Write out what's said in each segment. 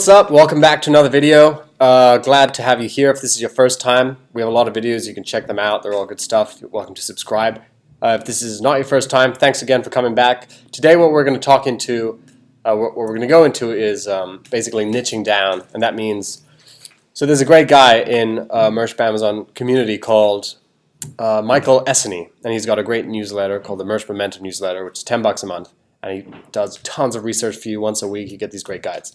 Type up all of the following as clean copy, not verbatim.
What's up? Welcome back to another video. Glad to have you here. If this is your first time, we have a lot of videos. You can check them out. They're all good stuff. You're welcome to subscribe. If this is not your first time, thanks again for coming back. Today what we're going to talk into, what we're going to go into is basically niching down. And that means, so there's a great guy in Merch by Amazon community called Michael Essany. And he's got a great newsletter called the Merch Momentum newsletter, which is $10 a month. And he does tons of research for you once a week. You get these great guides.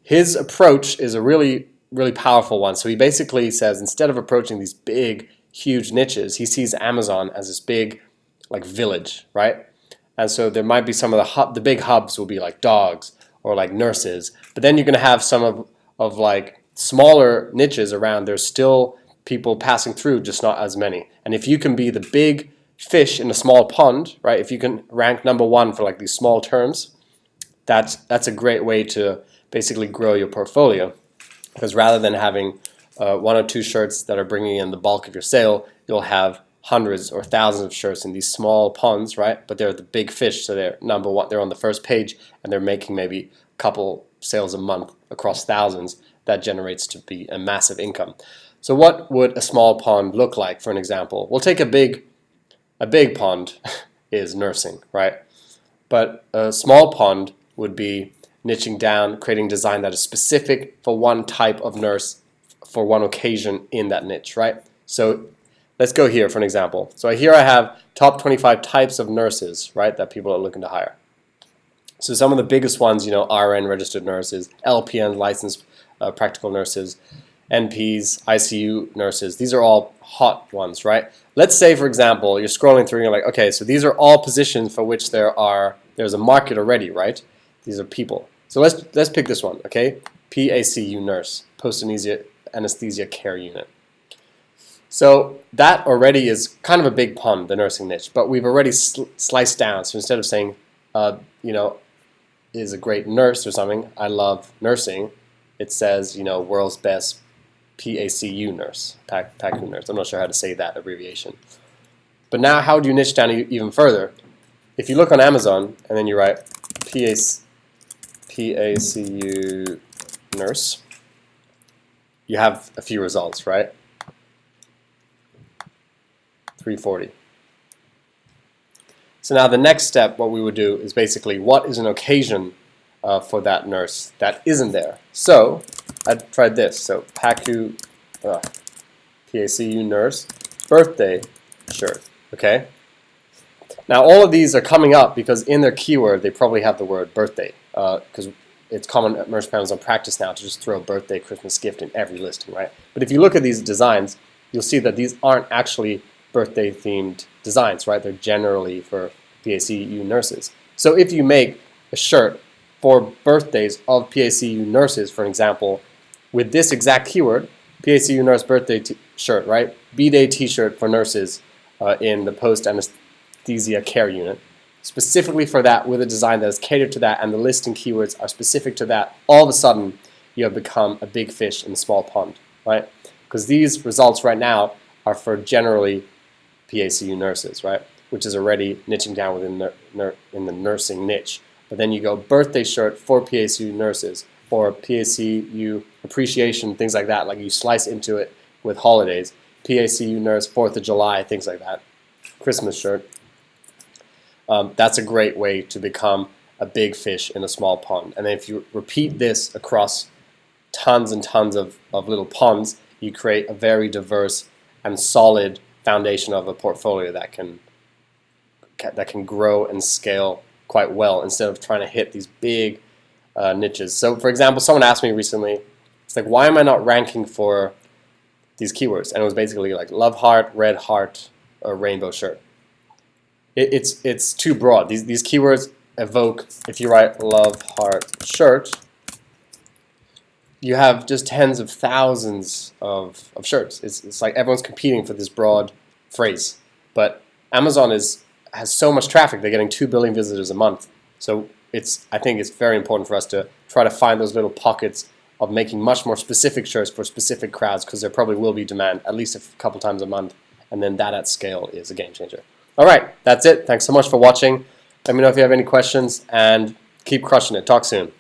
His approach is a really powerful one. So he basically says instead of approaching these big, huge niches, he sees Amazon as this big, like village, right? And so there might be some of the big hubs will be like dogs or like nurses, but then you're going to have some of like smaller niches around. There's still people passing through, just not as many. And if you can be the big fish in a small pond, right? If you can rank #1 for like these small terms, that's a great way to basically grow your portfolio, because rather than having 1 or 2 shirts that are bringing in the bulk of your sale, you'll have hundreds or thousands of shirts in these small ponds, right? But they're the big fish, so they're #1. They're on the first page, and they're making maybe a couple sales a month across thousands. That generates to be a massive income. So what would a small pond look like? For an example, we'll take a big pond is nursing, right? But a small pond would be niching down, creating design that is specific for one type of nurse for one occasion in that niche, right? So let's go here for an example. So here I have top 25 types of nurses, right, that people are looking to hire. So some of the biggest ones, RN, registered nurses, LPN, licensed practical nurses, NPs, ICU nurses. These are all hot ones, right? Let's say, for example, you're scrolling through and you're like, okay, so these are all positions for which there's a market already, right? These are people. So let's pick this one, okay? PACU nurse, post-anesthesia care unit. So that already is kind of a big pond, the nursing niche, but we've already sliced down. So instead of saying, is a great nurse or something, I love nursing, it says, world's best PACU nurse, PACU nurse. I'm not sure how to say that abbreviation. But now how do you niche down even further? If you look on Amazon and then you write PACU nurse, you have a few results, right? 340. So now the next step, what we would do is basically what is an occasion for that nurse that isn't there. So I tried this. So PACU nurse birthday shirt. Okay. Now all of these are coming up because in their keyword they probably have the word birthday, because it's common at Merch by Amazon practice now to just throw a birthday, Christmas gift in every listing, right? But if you look at these designs, you'll see that these aren't actually birthday themed designs, right? They're generally for PACU nurses. So if you make a shirt for birthdays of PACU nurses, for example, with this exact keyword, PACU nurse birthday shirt, right? B-Day t-shirt for nurses in the post-anesthesia care unit, specifically for that, with a design that is catered to that, and the listing keywords are specific to that, all of a sudden you have become a big fish in a small pond, right? Because these results right now are for generally PACU nurses, right? Which is already niching down within in the nursing niche. But then you go birthday shirt for PACU nurses, or PACU appreciation, things like that, like you slice into it with holidays, PACU nurse, 4th of July, things like that, Christmas shirt. That's a great way to become a big fish in a small pond. And then if you repeat this across tons and tons of little ponds, you create a very diverse and solid foundation of a portfolio that can grow and scale quite well instead of trying to hit these big niches. So for example, someone asked me recently, it's like, why am I not ranking for these keywords? And it was basically like love heart, red heart, or rainbow shirt. It's too broad. These keywords evoke, if you write love heart shirt, you have just tens of thousands of shirts. It's like everyone's competing for this broad phrase. But Amazon has so much traffic. They're getting 2 billion visitors a month. So I think it's very important for us to try to find those little pockets of making much more specific shirts for specific crowds, because there probably will be demand at least a couple times a month, and then that at scale is a game changer. All right, that's it. Thanks so much for watching. Let me know if you have any questions, and keep crushing it. Talk soon.